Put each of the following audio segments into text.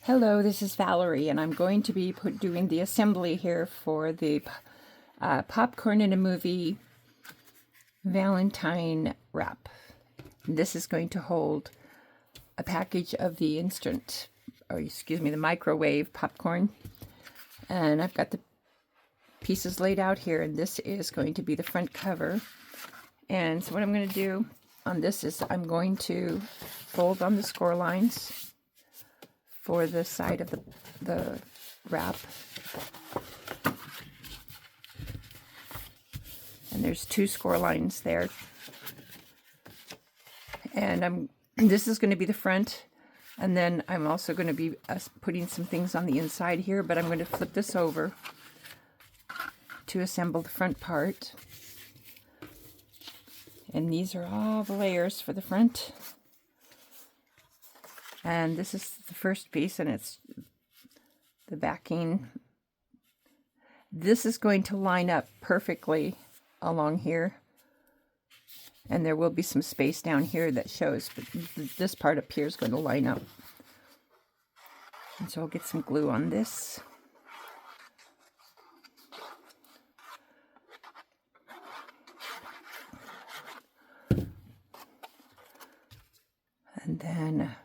Hello, this is Valerie, and I'm going to be doing the assembly here for the Popcorn in a Movie Valentine wrap. This is going to hold a package of the the microwave popcorn. And I've got the pieces laid out here, and this is going to be the front cover. And so what I'm going to do on this is I'm going to fold on the score lines for the side of the wrap. And there's 2 score lines there. And this is going to be the front, and then I'm also going to be putting some things on the inside here, but I'm going to flip this over to assemble the front part. And these are all the layers for the front. And this is the first piece, and it's the backing. This is going to line up perfectly along here. And there will be some space down here that shows, but this part up here is going to line up. And so I'll get some glue on this. And then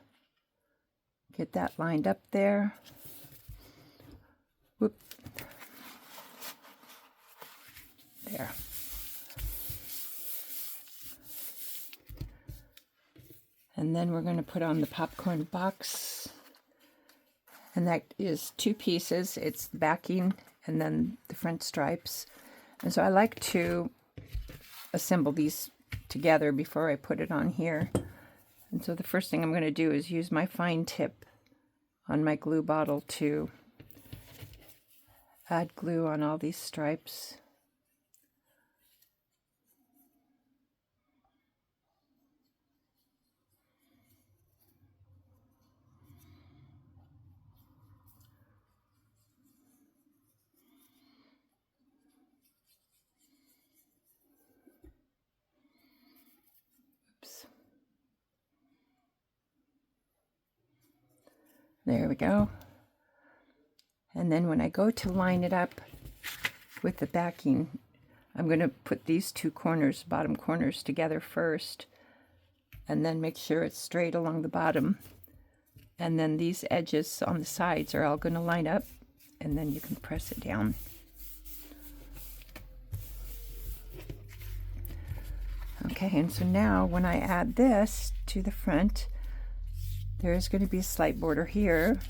get that lined up there. Whoop. There. And then we're going to put on the popcorn box. And that is 2 pieces. It's the backing and then the front stripes. And so I like to assemble these together before I put it on here. And so the first thing I'm going to do is use my fine tip on my glue bottle to add glue on all these stripes. Oops. There we go. And then when I go to line it up with the backing, I'm going to put these 2 corners, bottom corners, together first, and then make sure it's straight along the bottom. And then these edges on the sides are all going to line up, and then you can press it down. Okay, and so now when I add this to the front, there's going to be a slight border here.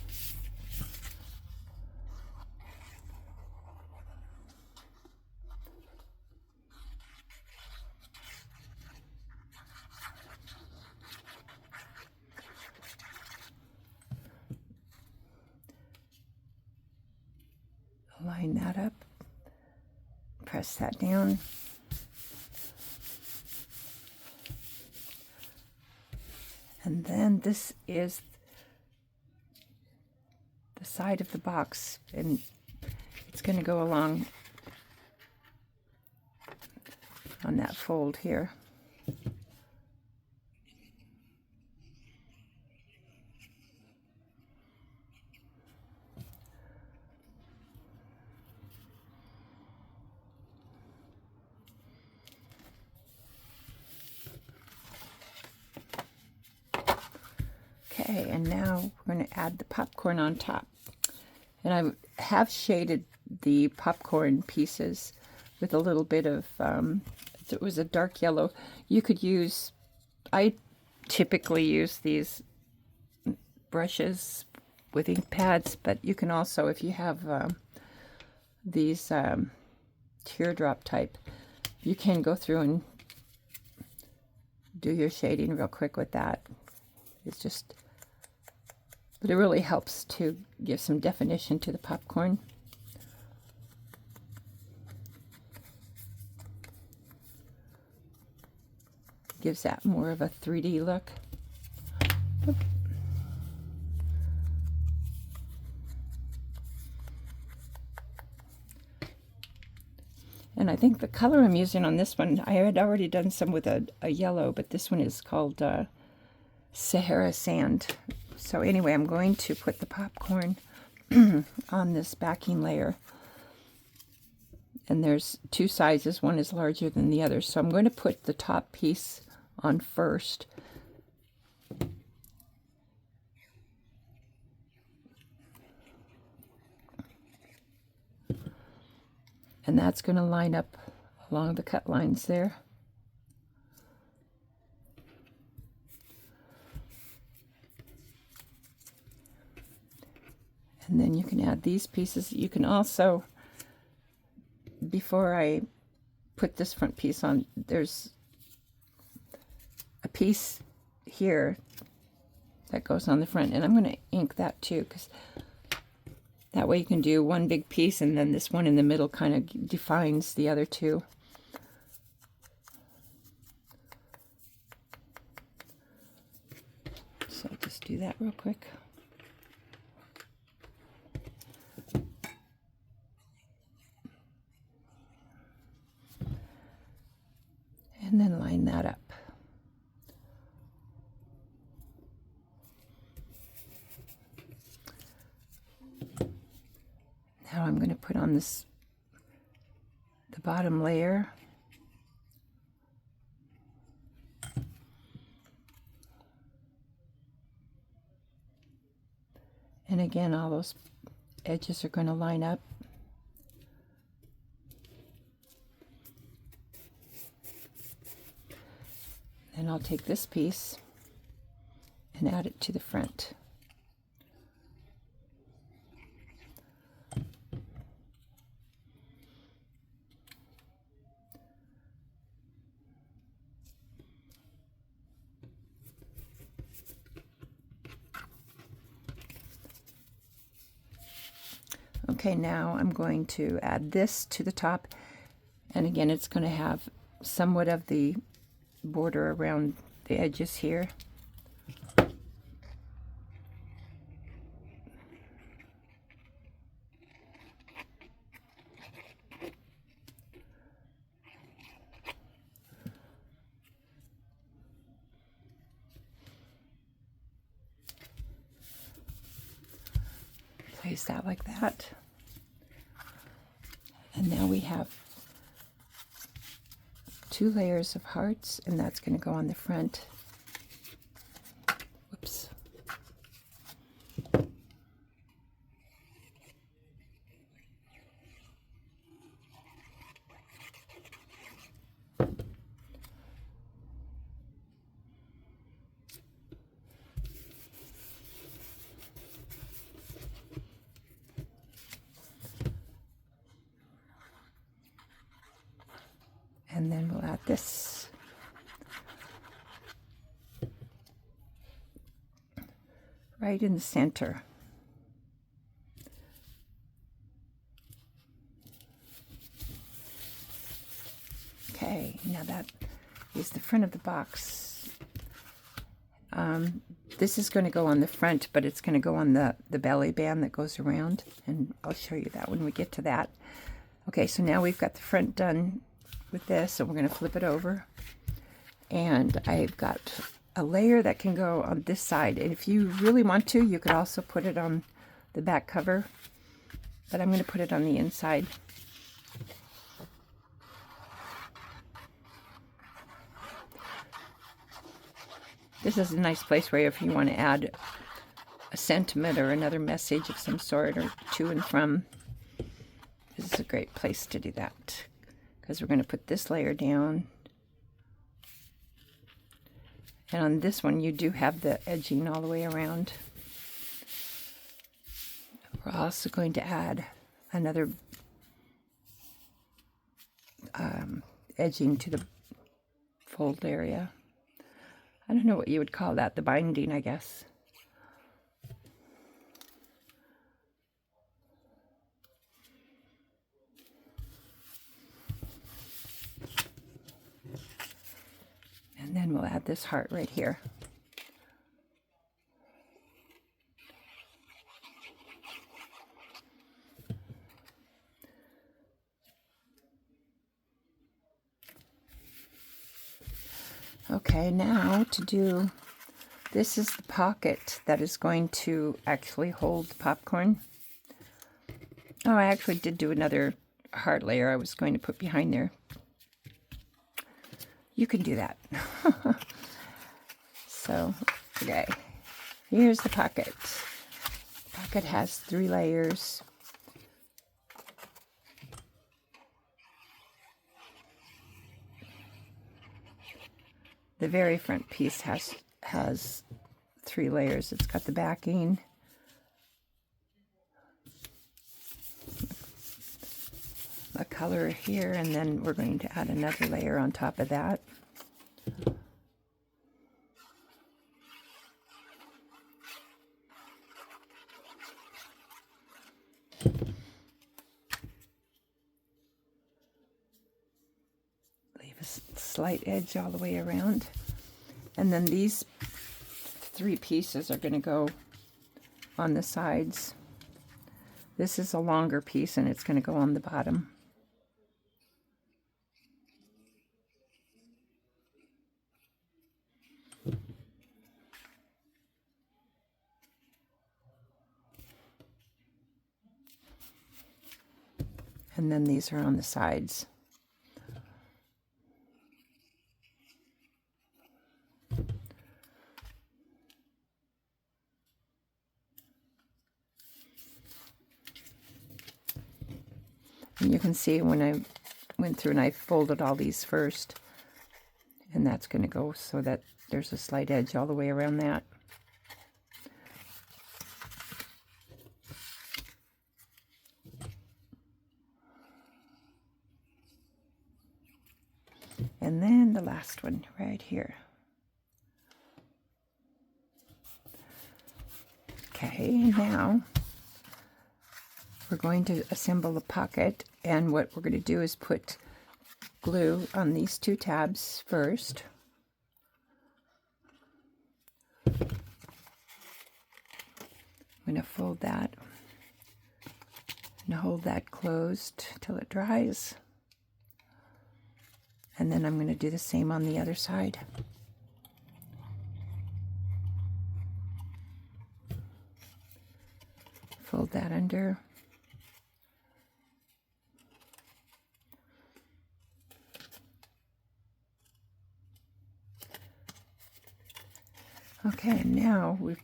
Line that up, press that down. And then this is the side of the box, and it's going to go along on that fold here. Okay, and now we're going to add the popcorn on top. And I have shaded the popcorn pieces with a little bit of, it was a dark yellow. You could use, I typically use these brushes with ink pads, but you can also, if you have these teardrop type, you can go through and do your shading real quick with that. It's just, but it really helps to give some definition to the popcorn. Gives that more of a 3D look. Oop. And I think the color I'm using on this one, I had already done some with a yellow, but this one is called Sahara Sand. So anyway, I'm going to put the popcorn on this backing layer. And there's two sizes. One is larger than the other. So I'm going to put the top piece on first. And that's going to line up along the cut lines there. And then you can add these pieces. You can also, before I put this front piece on, there's a piece here that goes on the front, and I'm going to ink that too, because that way you can do one big piece, and then this one in the middle kind of defines the other two. So I'll just do that real quick. And then line that up. Now I'm going to put on the bottom layer. And again, all those edges are going to line up. And I'll take this piece and add it to the front. Okay, now I'm going to add this to the top, and again it's going to have somewhat of the border around the edges here. Place that like that. And now we have 2 layers of hearts, and that's going to go on the front. Whoops. And then we'll add this. Right in the center. Okay, now that is the front of the box. This is going to go on the front, but it's going to go on the belly band that goes around, and I'll show you that when we get to that. Okay, so now we've got the front done with this, so we're going to flip it over, and I've got a layer that can go on this side, and if you really want to, you could also put it on the back cover, but I'm going to put it on the inside. This is a nice place where if you want to add a sentiment or another message of some sort, or to and from, this is a great place to do that. Because we're going to put this layer down. And on this one, you do have the edging all the way around. We're also going to add another edging to the fold area. I don't know what you would call that, the binding, I guess. And then we'll add this heart right here. Okay, now to do This is the pocket that is going to actually hold the popcorn. Oh, I actually did do another heart layer I was going to put behind there. You can do that. So, okay, here's the pocket. The pocket has 3 layers. The very front piece has 3 layers. It's got the backing, a color here, and then we're going to add another layer on top of that. Leave a slight edge all the way around. And then these 3 pieces are going to go on the sides. This is a longer piece and it's going to go on the bottom. And then these are on the sides. And you can see when I went through and I folded all these first, and that's going to go so that there's a slight edge all the way around that. And then the last one right here. Okay, now we're going to assemble the pocket, and what we're going to do is put glue on these 2 tabs first. I'm going to fold that and hold that closed till it dries. And then I'm going to do the same on the other side. Fold that under. Okay, and now we've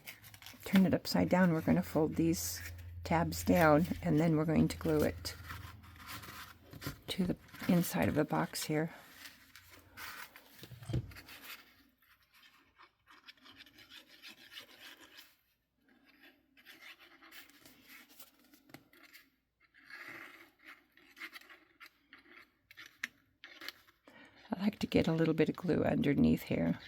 turned it upside down. We're going to fold these tabs down, and then we're going to glue it to the inside of the box here. I like to get a little bit of glue underneath here.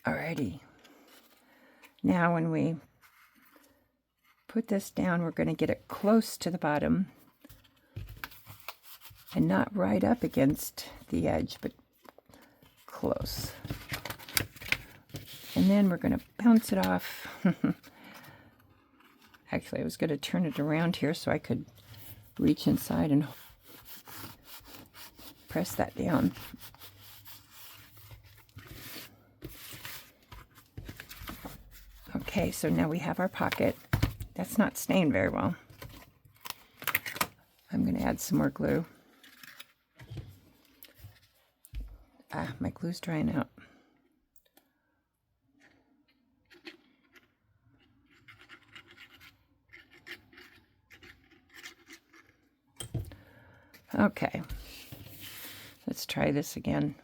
Alrighty. Now when we put this down, we're going to get it close to the bottom and not right up against the edge, but close. And then we're going to bounce it off. Actually, I was going to turn it around here so I could reach inside and press that down. Okay, so now we have our pocket. That's not staying very well. I'm going to add some more glue. My glue's drying out. Okay, let's try this again.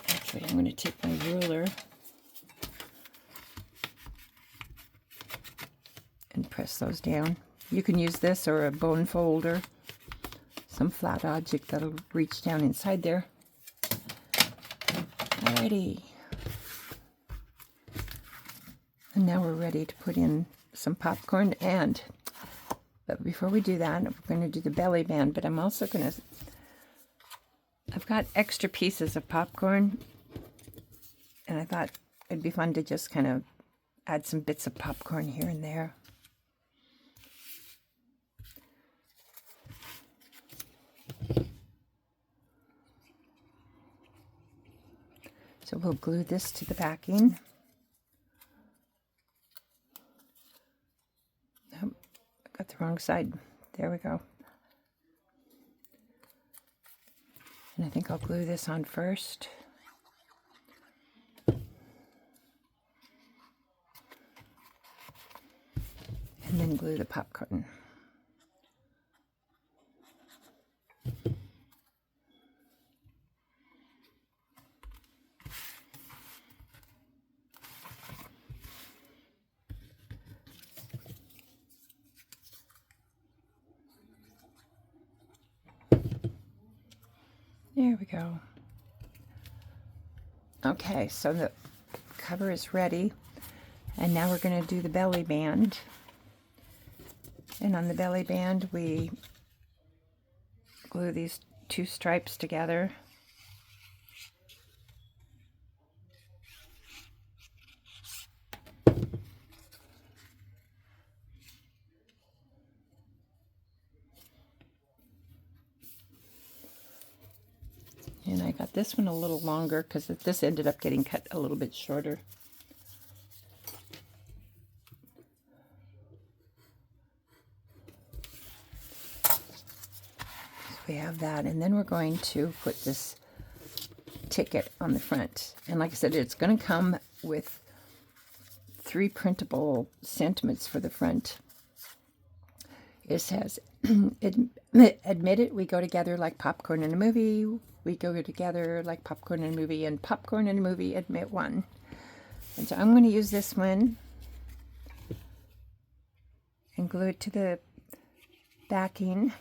Actually, I'm going to take my ruler and press those down. You can use this or a bone folder, some flat object that'll reach down inside there. Alrighty. And now we're ready to put in some popcorn, but before we do that, we're going to do the belly band, but I'm also going to, I've got extra pieces of popcorn, and I thought it'd be fun to just kind of add some bits of popcorn here and there. So we'll glue this to the backing. Oh, I got the wrong side. There we go. And I think I'll glue this on first. And then glue the popcorn. There we go. Okay, so the cover is ready. And now we're going to do the belly band. And on the belly band, we glue these two stripes together. And I got this one a little longer because this ended up getting cut a little bit shorter. So we have that, and then we're going to put this ticket on the front. And like I said, it's going to come with 3 printable sentiments for the front. It says, admit it, we go together like popcorn in a movie. We go together like popcorn in a movie, and popcorn in a movie, admit one. And so I'm going to use this one and glue it to the backing.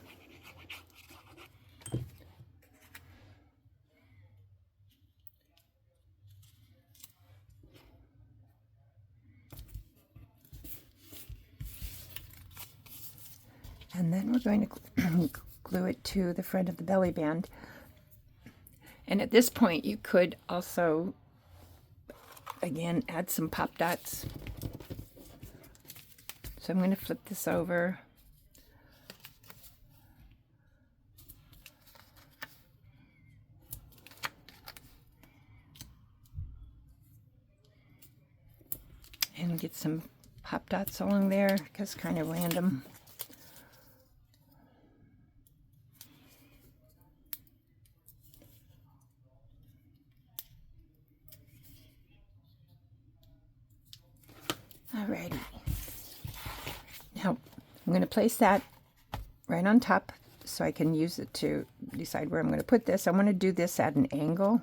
And then we're going to glue it to the front of the belly band. And at this point, you could also, again, add some pop dots. So I'm going to flip this over. And get some pop dots along there, because kind of random. Alrighty. Now, I'm going to place that right on top so I can use it to decide where I'm going to put this. I want to do this at an angle.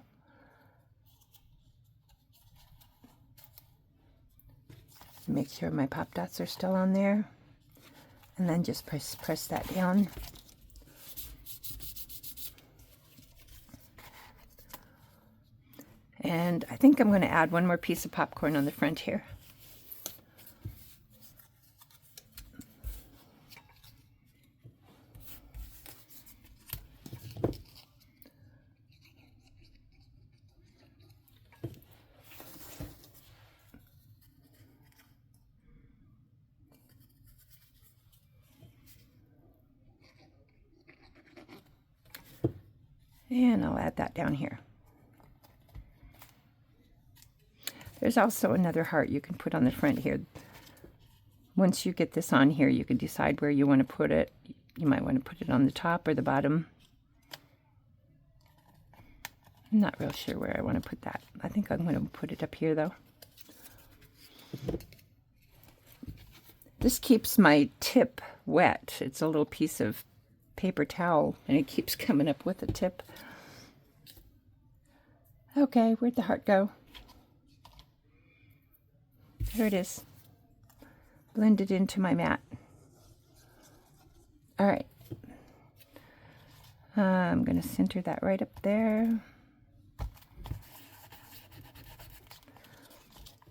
Make sure my pop dots are still on there. And then just press that down. And I think I'm going to add one more piece of popcorn on the front here. And I'll add that down here. There's also another heart you can put on the front here. Once you get this on here, you can decide where you want to put it. You might want to put it on the top or the bottom. I'm not real sure where I want to put that. I think I'm going to put it up here, though. This keeps my tip wet. It's a little piece of paper towel, and it keeps coming up with a tip. Okay, where'd the heart go? There it is. Blended into my mat. All right. I'm going to center that right up there.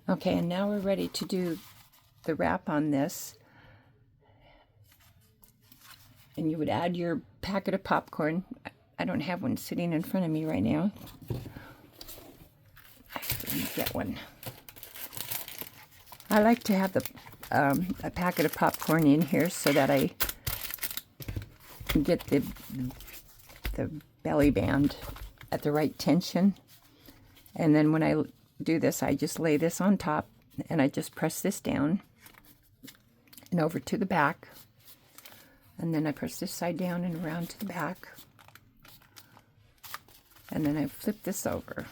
Okay, and now we're ready to do the wrap on this. And you would add your packet of popcorn. I don't have one sitting in front of me right now. I couldn't get one. I like to have a packet of popcorn in here so that I can get the belly band at the right tension. And then when I do this, I just lay this on top and I just press this down and over to the back. And then I press this side down and around to the back. And then I flip this over.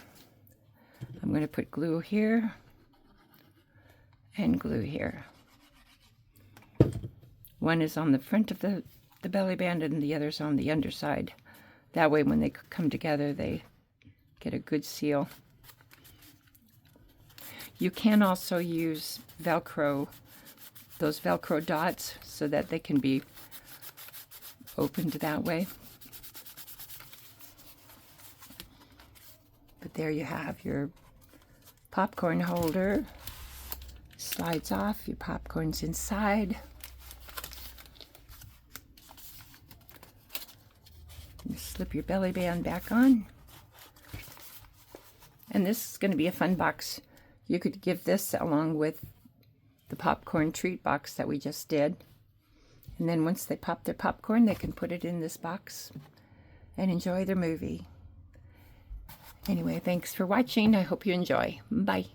I'm going to put glue here and glue here. One is on the front of the belly band and the other's on the underside. That way when they come together, they get a good seal. You can also use Velcro, those Velcro dots, so that they can be opened that way. But there you have your popcorn holder. Slides off, your popcorn's inside. You slip your belly band back on. And this is going to be a fun box. You could give this along with the popcorn treat box that we just did. And then once they pop their popcorn, they can put it in this box and enjoy their movie. Anyway, thanks for watching. I hope you enjoy. Bye.